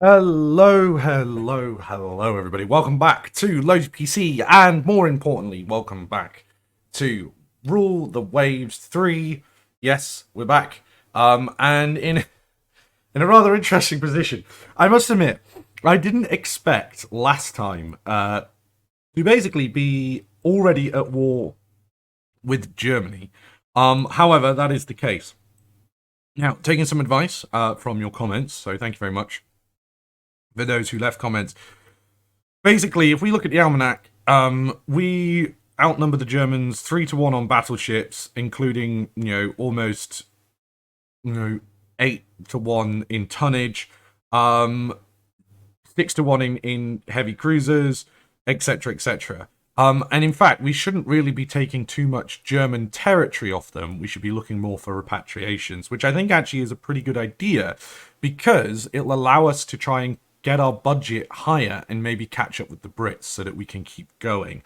Hello, everybody. Welcome back to Load PC, and more importantly, welcome back to Rule the Waves 3. Yes, we're back. And in a rather interesting position. I must admit, I didn't expect last time to basically be already at war with Germany. However, that is the case. Now, taking some advice from your comments, so thank you very much for those who left comments. Basically, if we look at the almanac, we outnumber the Germans 3-1 on battleships, including almost 8-1 in tonnage, 6-1 in heavy cruisers, etc., etc. And in fact, we shouldn't really be taking too much German territory off them. We should be looking more for repatriations, which I think actually is a pretty good idea because it'll allow us to try and get our budget higher and maybe catch up with the Brits so that we can keep going.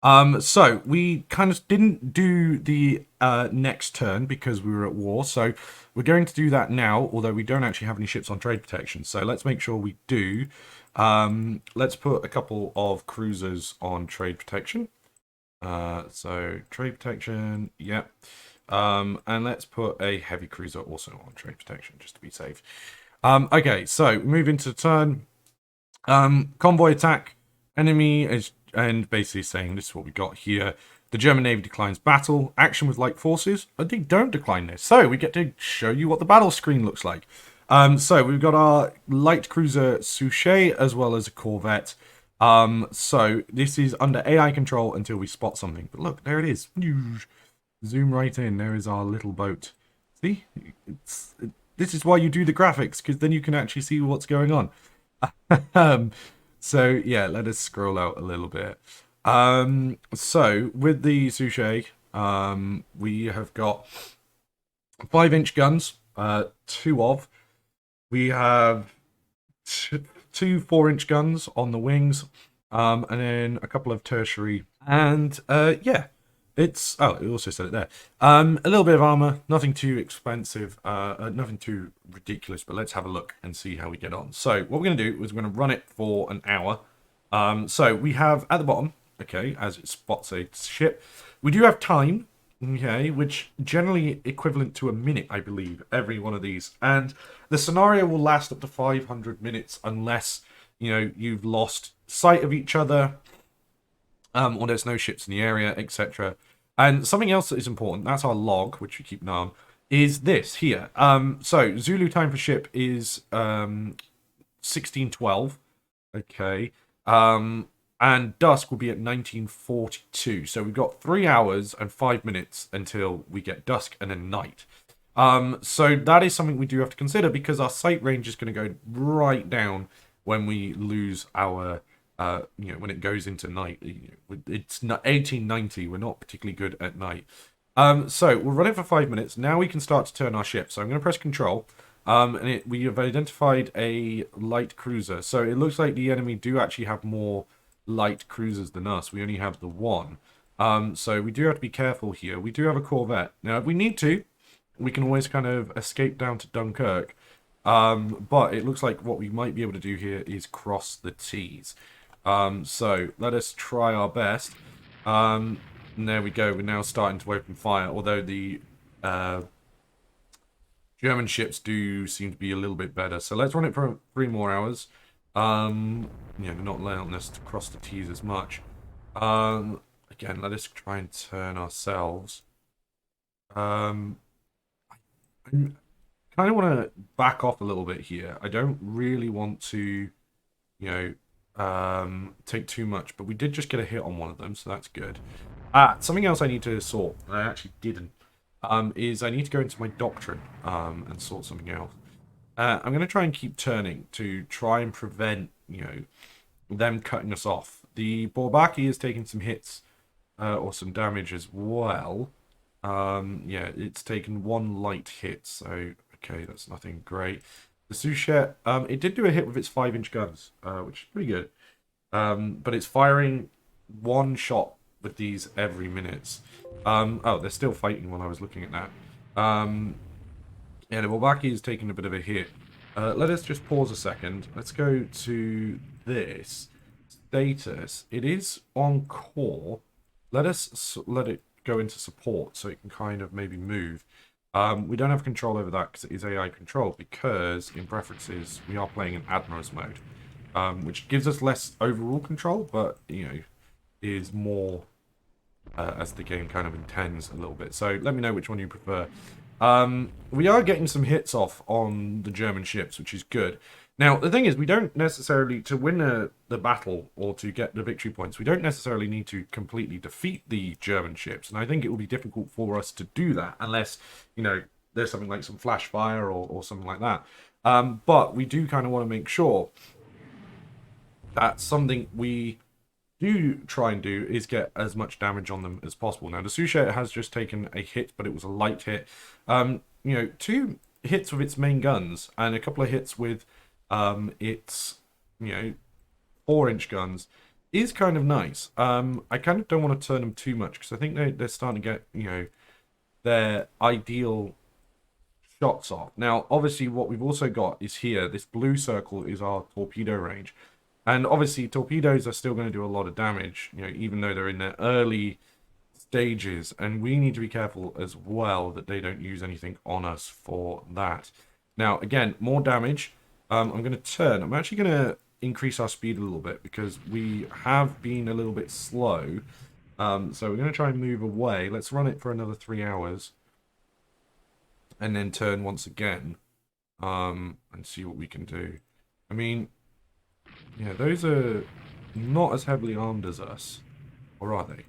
So we kind of didn't do the next turn because we were at war. So we're going to do that now, although we don't actually have any ships on trade protection. So let's make sure we do. Let's put a couple of cruisers on trade protection. So trade protection, yep. And let's put a heavy cruiser also on trade protection just to be safe. Okay, so move into the turn. Convoy attack. Enemy is, and basically saying this is what we got here. The German Navy declines battle. Action with light forces. They don't decline this. So we get to show you what the battle screen looks like. So we've got our light cruiser Souchet as well as a corvette. So this is under AI control until we spot something. But look, there it is. Zoom right in. There is our little boat. See? This is why you do the graphics, because then you can actually see what's going on. So yeah, let us scroll out a little bit. So with the Souchet, we have got 5-inch guns, two of. We have two 4-inch guns on the wings, and then a couple of tertiary. And yeah, it's it also said it there. A little bit of armor, nothing too expensive, nothing too ridiculous. But let's have a look and see how we get on. So what we're going to do is we're going to run it for an hour. So we have at the bottom, okay, as it spots a ship, we do have time. Okay, which generally equivalent to a minute, I believe, every one of these. And the scenario will last up to 500 minutes unless, you've lost sight of each other, or there's no ships in the area, etc. And something else that is important, that's our log, which we keep an eye on, is this here. So Zulu time for ship is 1612. Okay. And dusk will be at 1942. So we've got 3 hours and 5 minutes until we get dusk and then night. So that is something we do have to consider because our sight range is going to go right down when we lose our, when it goes into night. It's not 1890. We're not particularly good at night. So we'll run it for 5 minutes. Now we can start to turn our ship. So I'm going to press Control. And we have identified a light cruiser. So it looks like the enemy do actually have more light cruisers than us. We only have the one. So we do have to be careful here. We do have a corvette. Now, if we need to, we can always kind of escape down to Dunkirk. But it looks like what we might be able to do here is cross the T's. So let us try our best. And there we go. We're now starting to open fire, although the German ships do seem to be a little bit better. So let's run it for 3 more hours. They're not allowing us to cross the T's as much. Again, let us try and turn ourselves. I kind of want to back off a little bit here. I don't really want to, take too much, but we did just get a hit on one of them, so that's good. Something else I need to sort, and I actually didn't, is I need to go into my doctrine and sort something out. I'm going to try and keep turning to try and prevent, them cutting us off. The Bourbaki is taking some hits or some damage as well. Yeah, it's taken 1 light hit, so okay, that's nothing great. The Souchet, it did do a hit with its 5-inch guns, which is pretty good. But it's firing 1 shot with these every minute. They're still fighting while I was looking at that. Yeah, the Bourbaki is taking a bit of a hit. Let us just pause a second. Let's go to this. Status. It is on core. Let us let it go into support so it can kind of maybe move. We don't have control over that because it is AI control, because in preferences we are playing in Admiral's mode, which gives us less overall control, but you know, is more as the game kind of intends a little bit. So let me know which one you prefer. We are getting some hits off on the German ships, which is good. Now, the thing is, we don't necessarily, to win the battle or to get the victory points, we don't necessarily need to completely defeat the German ships. And I think it will be difficult for us to do that unless, you know, there's something like some flash fire or something like that. But we do kind of want to make sure that something we do try and do is get as much damage on them as possible. Now, the Suchet has just taken a hit, but it was a light hit. You know, 2 hits with its main guns and a couple of hits with its, you know, 4-inch guns is kind of nice. I kind of don't want to turn them too much because I think they're starting to get, you know, their ideal shots off. Now, obviously, what we've also got is here, this blue circle is our torpedo range. And obviously, torpedoes are still going to do a lot of damage, you know, even though they're in their early stages. And we need to be careful as well that they don't use anything on us for that. Now, again, more damage. I'm going to turn. I'm actually going to increase our speed a little bit because we have been a little bit slow. So we're going to try and move away. Let's run it for another 3 hours. And then turn once again. And see what we can do. I mean, yeah, those are not as heavily armed as us. Or are they?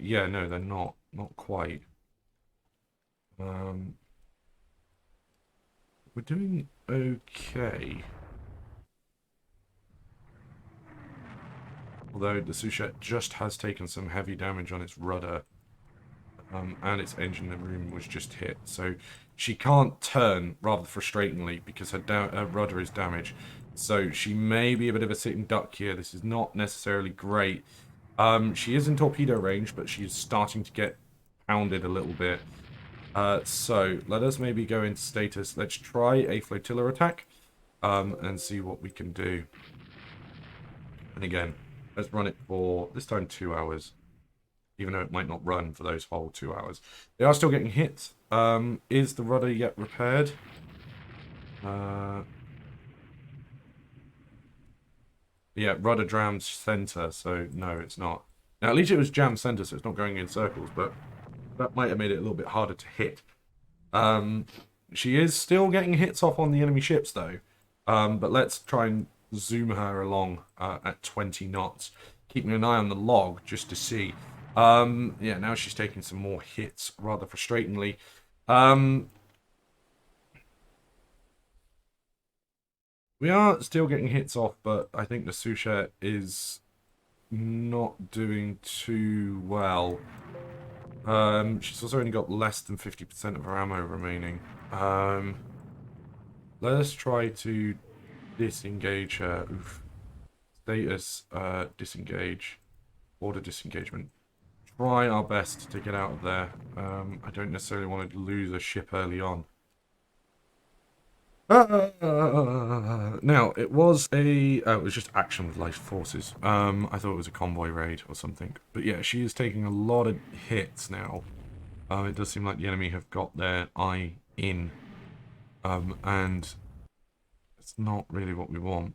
Yeah, no, they're not. Not quite. We're doing okay. Although the Suchet just has taken some heavy damage on its rudder. And its engine room was just hit. So she can't turn, rather frustratingly, because her rudder is damaged. So she may be a bit of a sitting duck here. This is not necessarily great. She is in torpedo range, but she's starting to get pounded a little bit. So let us maybe go into status. Let's try a flotilla attack and see what we can do. And again, let's run it for, this time, 2 hours. Even though it might not run for those whole 2 hours. They are still getting hit. Is the rudder yet repaired? Yeah, rudder jammed center, so no, it's not. Now, at least it was jammed center, so it's not going in circles, but that might have made it a little bit harder to hit. She is still getting hits off on the enemy ships, though. But let's try and zoom her along at 20 knots. Keeping an eye on the log just to see. Yeah, now she's taking some more hits, rather frustratingly. We are still getting hits off, but I think the Suchet is not doing too well. She's also only got less than 50% of her ammo remaining. Let us try to disengage her. Oof. Status, disengage. Order disengagement. Try our best to get out of there. I don't necessarily want to lose a ship early on. Now, it was it was just action with light forces. I thought it was a convoy raid or something. But yeah, she is taking a lot of hits now. It does seem like the enemy have got their eye in. And it's not really what we want.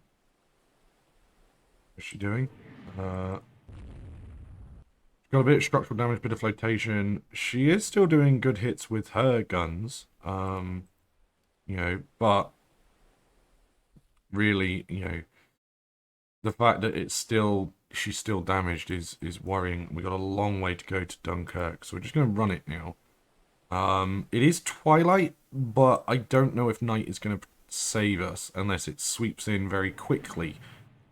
What's she doing? Got a bit of structural damage, bit of flotation. She is still doing good hits with her guns. You know, but really, you know, the fact that she's still damaged is worrying. We got a long way to go to Dunkirk, so we're just going to run it now. It is twilight, but I don't know if night is going to save us unless it sweeps in very quickly.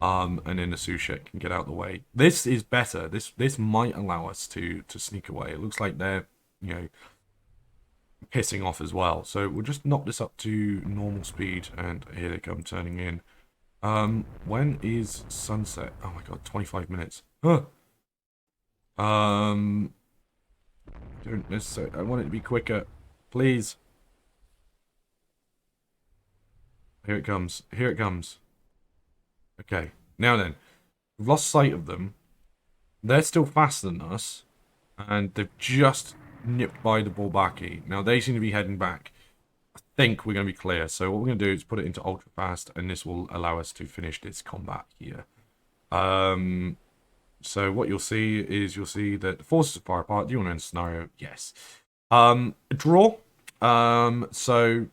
And then the Suchet can get out of the way. This is better. This might allow us to sneak away. It looks like they're, you know, pissing off as well. So we'll just knock this up to normal speed, and here they come turning in. When is sunset? Oh my god, 25 minutes. Huh. Don't necessarily. I want it to be quicker, please. Here it comes. Here it comes. Okay. Now then, we've lost sight of them. They're still faster than us, and they've just nipped by the Bourbaki. Now they seem to be heading back. I think we're going to be clear. So what we're going to do is put it into ultra fast, and this will allow us to finish this combat here. So what you'll see is that the forces are far apart. Do you want to end the scenario? Yes. A draw. So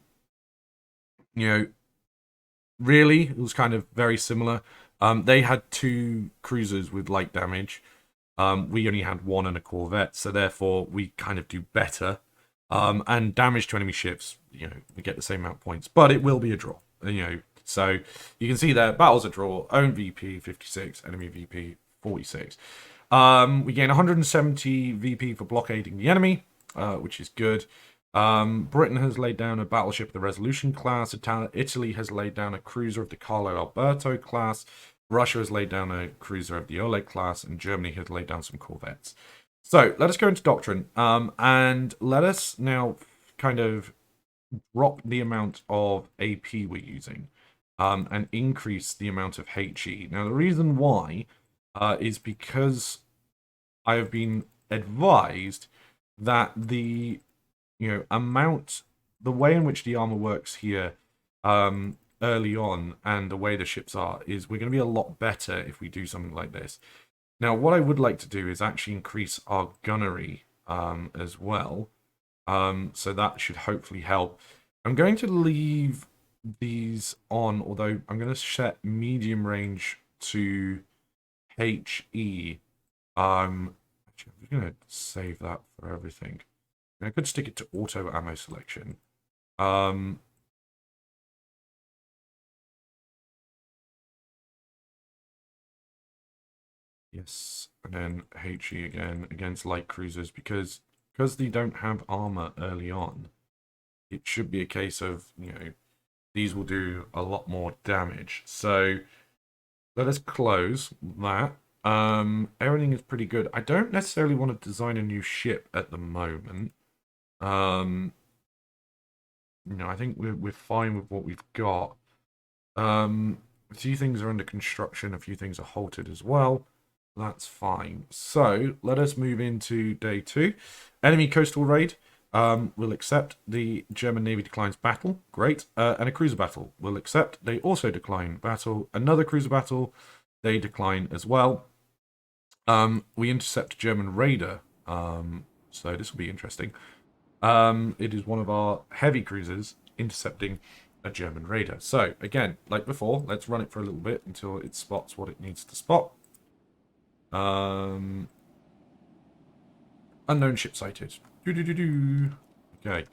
you know, really, it was kind of very similar. They had 2 cruisers with light damage. We only had 1 and a corvette, so therefore we kind of do better. And damage to enemy ships, we get the same amount of points, but it will be a draw. So you can see there, battles a draw. Own VP 56, enemy VP 46. We gain 170 VP for blockading the enemy, which is good. Britain has laid down a battleship of the Resolution class. Italy has laid down a cruiser of the Carlo Alberto class. Russia has laid down a cruiser of the Oleg class, and Germany has laid down some corvettes. So let us go into doctrine, and let us now kind of drop the amount of AP we're using, and increase the amount of HE. Now the reason why is because I have been advised that the the way in which the armor works here early on and the way the ships are is we're going to be a lot better if we do something like this. Now, what I would like to do is actually increase our gunnery as well. So that should hopefully help. I'm going to leave these on, although I'm going to set medium range to HE. Actually, I'm going to save that for everything. I could stick it to auto ammo selection. Yes, and then HE again against light cruisers because they don't have armor early on. It should be a case of, these will do a lot more damage. So let us close that. Everything is pretty good. I don't necessarily want to design a new ship at the moment. I think we're fine with what we've got. A few things are under construction, a few things are halted as well. That's fine. So let us move into day 2. Enemy coastal raid. Will accept. The German Navy declines battle. Great. And a cruiser battle. Will accept. They also decline battle. Another cruiser battle. They decline as well. We intercept a German raider. So this will be interesting. It is one of our heavy cruisers intercepting a German raider. So again, like before, let's run it for a little bit until it spots what it needs to spot. Unknown ship sighted. Okay,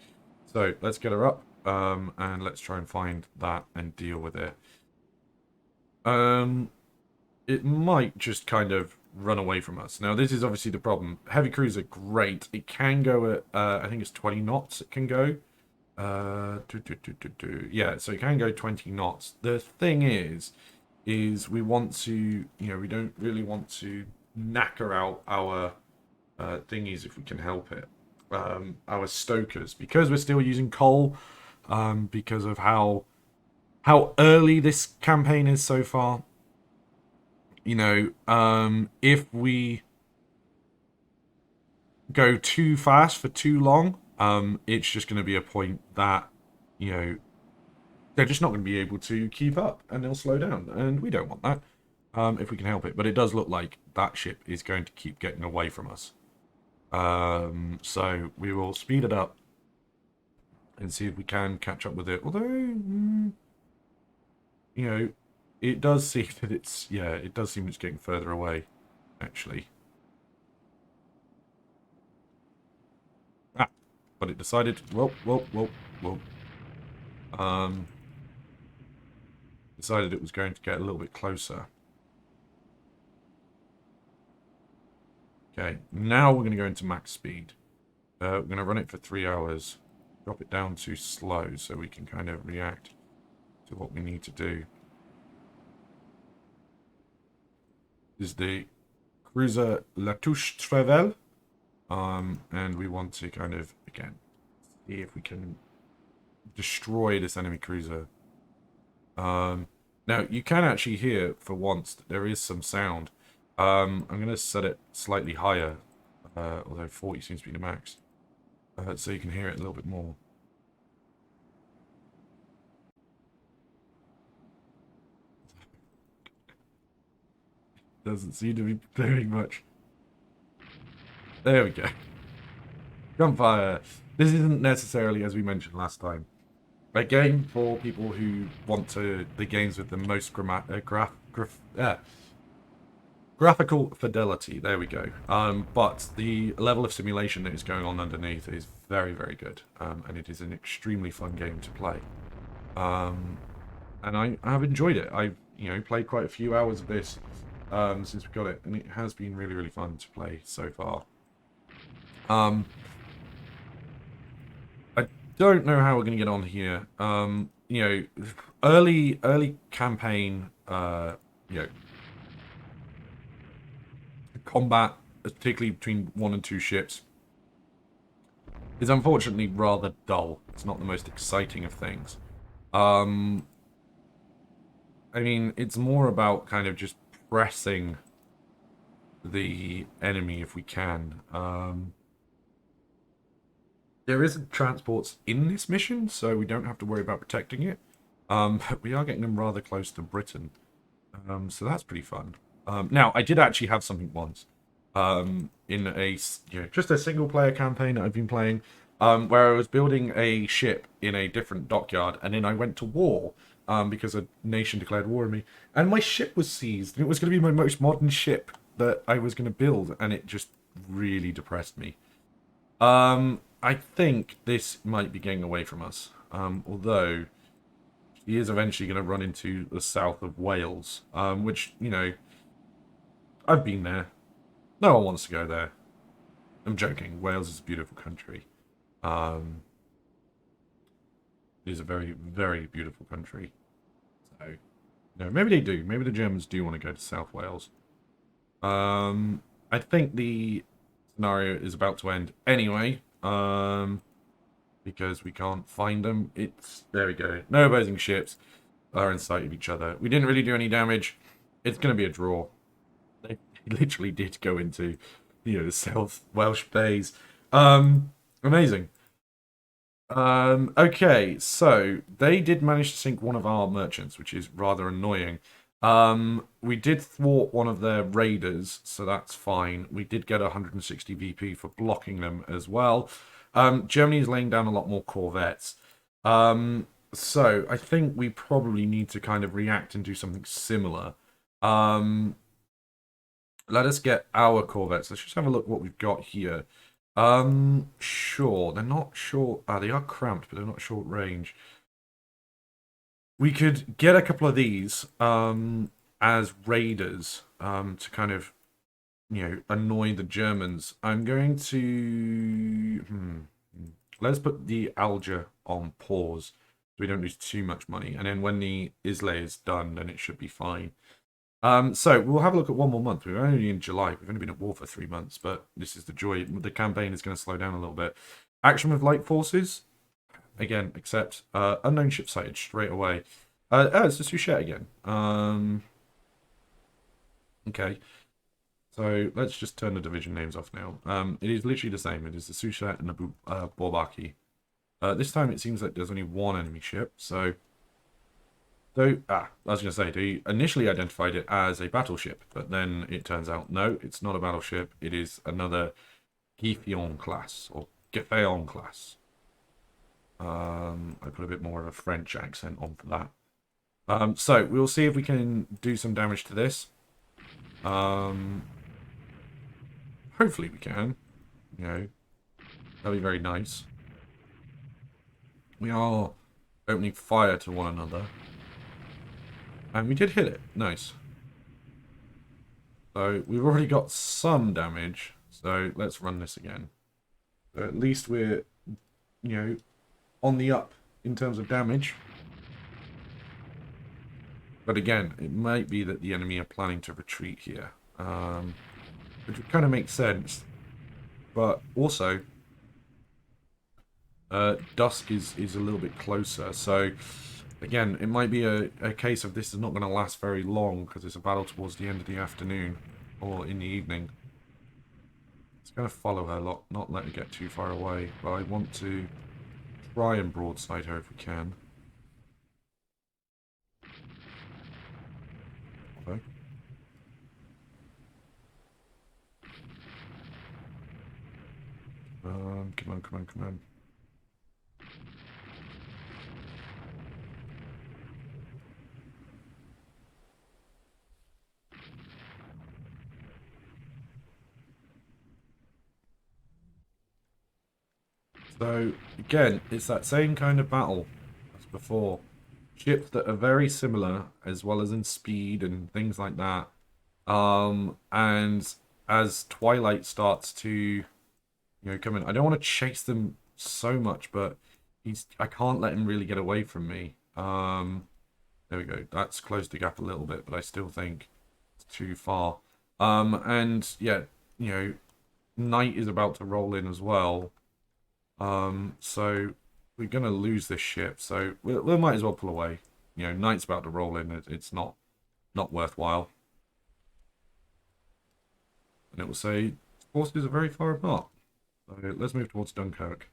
so let's get her up, and let's try and find that and deal with it. It might just kind of run away from us. Now, this is obviously the problem. Heavy cruiser, great. It can go at, I think it's 20 knots it can go. Yeah, so it can go 20 knots. The thing is we want to, we don't really want to knacker out our thingies if we can help it. Our stokers, because we're still using coal, because of how early this campaign is so far. If we go too fast for too long, it's just going to be a point that, they're just not going to be able to keep up and they'll slow down. And we don't want that, if we can help it. But it does look like that ship is going to keep getting away from us. So we will speed it up and see if we can catch up with it. Although, it does seem that it does seem it's getting further away, actually. But it decided, whoa. Decided it was going to get a little bit closer. Okay, now we're going to go into max speed. We're going to run it for 3 hours. Drop it down to slow so we can kind of react to what we need to do. This is the cruiser La Touche Trevel. And we want to kind of, again, see if we can destroy this enemy cruiser. Now, you can actually hear, for once, that there is some sound. I'm going to set it slightly higher, although 40 seems to be the max, so you can hear it a little bit more. Doesn't seem to be doing much. There we go. Gunfire. This isn't necessarily, as we mentioned last time, a game for people who want the games with the most graphical fidelity. There we go. But the level of simulation that is going on underneath is very, very good, and it is an extremely fun game to play. And I've enjoyed it. I've played quite a few hours of this since we got it, and it has been really, really fun to play so far. I don't know how we're going to get on here. Early campaign, combat, particularly between 1 and 2 ships, is unfortunately rather dull. It's not the most exciting of things. I mean, it's more about kind of just pressing the enemy if we can. There isn't transports in this mission, so we don't have to worry about protecting it. But we are getting them rather close to Britain. So that's pretty fun. Now, I did actually have something once. In a just a single player campaign that I've been playing, where I was building a ship in a different dockyard, and then I went to war because a nation declared war on me, and my ship was seized. And it was going to be my most modern ship that I was going to build, and it just really depressed me. I think this might be getting away from us, although he is eventually going to run into the south of Wales, which, I've been there. No one wants to go there. I'm joking. Wales is a beautiful country. It is a very, very beautiful country. So, maybe they do. Maybe the Germans do want to go to South Wales. I think the scenario is about to end anyway. Because we can't find them. There we go. No opposing ships are in sight of each other. We didn't really do any damage. It's going to be a draw. They literally did go into, the South Welsh bays. Amazing. Okay, so they did manage to sink one of our merchants, which is rather annoying. We did thwart one of their raiders, so that's fine. We did get 160 VP for blocking them as well. Germany is laying down a lot more corvettes. So I think we probably need to kind of react and do something similar. Let us get our corvettes. Let's just have a look what we've got here. Sure, they're not short. They are cramped, but they're not short range. We could get a couple of these as raiders to kind of, annoy the Germans. I'm going to... Let's put the Alger on pause so we don't lose too much money. And then when the Islay is done, then it should be fine. So we'll have a look at one more month. We're only in July. We've only been at war for 3 months, but this is the joy. The campaign is going to slow down a little bit. Action with light forces. Again, except unknown ship sighted straight away. It's the Suchet again. Okay. So let's just turn the division names off now. It is literally the same. It is the Suchet and the Bourbaki. This time it seems like there's only one enemy ship. So, I was going to say, they initially identified it as a battleship, but then it turns out, no, it's not a battleship. It is another Giffion class, or Giffion class. I put a bit more of a French accent on for that. So we'll see if we can do some damage to this. Hopefully we can. That'd be very nice. We are opening fire to one another. And we did hit it. Nice. So we've already got some damage. So let's run this again. So at least we're, on the up in terms of damage. But again, it might be that the enemy are planning to retreat here. Which would kind of make sense. But also, dusk is a little bit closer. So Again, it might be a case of this is not going to last very long because it's a battle towards the end of the afternoon or in the evening. It's going to follow her, not let her get too far away, but I want to try and broadside her if we can. Okay. Come on, come on, come on. So, again, it's that same kind of battle as before. Ships that are very similar, as well as in speed and things like that. And as Twilight starts to, come in, I don't want to chase them so much, but I can't let him really get away from me. There we go. That's closed the gap a little bit, but I still think it's too far. And yeah, Night is about to roll in as well. So we're gonna lose this ship, so we might as well pull away. Night's about to roll in. It's not worthwhile. And it will say forces are very far apart. So let's move towards Dunkirk.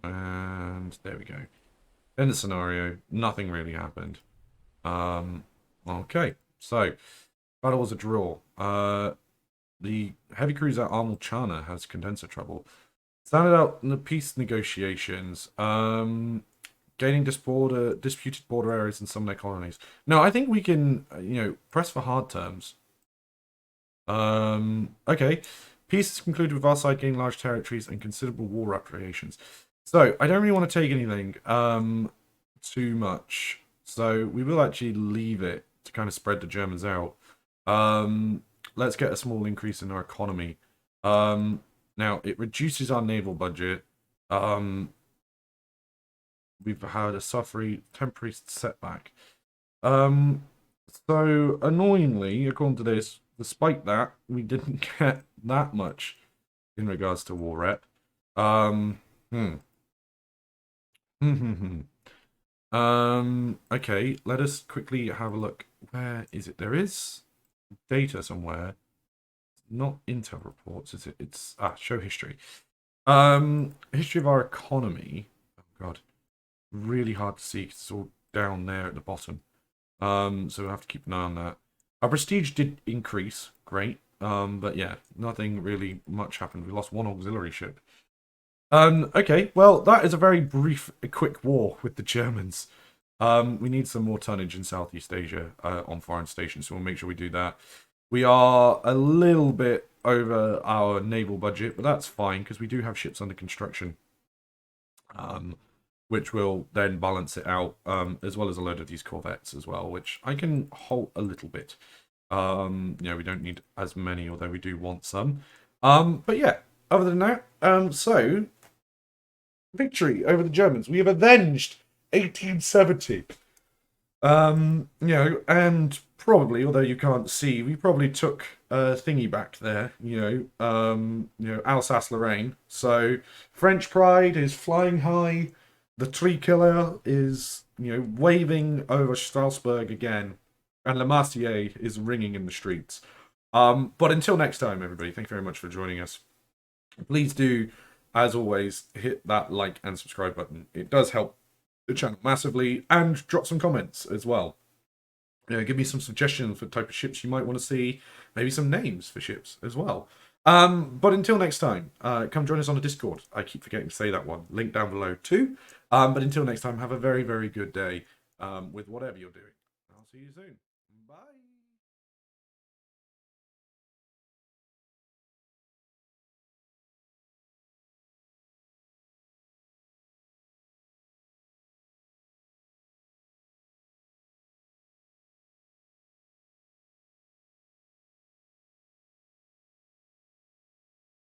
And there we go. In the scenario, nothing really happened. Okay, so battle was a draw. The heavy cruiser Armulchana has condenser trouble. Standard out in the peace negotiations. Gaining disputed border areas in some of their colonies. No, I think we can, press for hard terms. Okay. Peace is concluded with our side gaining large territories and considerable war reparations. So, I don't really want to take anything, too much. So, we will actually leave it to kind of spread the Germans out. Let's get a small increase in our economy. Now, it reduces our naval budget. We've had a temporary setback. So, annoyingly, according to this, despite that, we didn't get that much in regards to war rep. Hmm. Okay, let us quickly have a look. Where is it? There is data somewhere. Not intel reports, is it? It's show history. History of our economy. Oh god. Really hard to see because it's all down there at the bottom. So we'll have to keep an eye on that. Our prestige did increase, great. But yeah, nothing really much happened. We lost one auxiliary ship. Okay, well, that is a very brief, quick war with the Germans. We need some more tonnage in Southeast Asia on foreign stations, so we'll make sure we do that. We are a little bit over our naval budget, but that's fine because we do have ships under construction, which will then balance it out, as well as a load of these corvettes as well, which I can halt a little bit. We don't need as many, although we do want some. But yeah, other than that, so victory over the Germans. We have avenged 1870. And probably, although you can't see, we probably took a thingy back there, Alsace-Lorraine. So French pride is flying high. The tree killer is, waving over Strasbourg again. And Le Marseillaise is ringing in the streets. But until next time, everybody, thank you very much for joining us. Please do, as always, hit that like and subscribe button. It does help the channel massively, and drop some comments as well. Give me some suggestions for the type of ships you might want to see, maybe some names for ships as well. But until next time, come join us on the Discord. I keep forgetting to say that one. Link down below too. But until next time, have a very, very good day with whatever you're doing. I'll see you soon. Bye.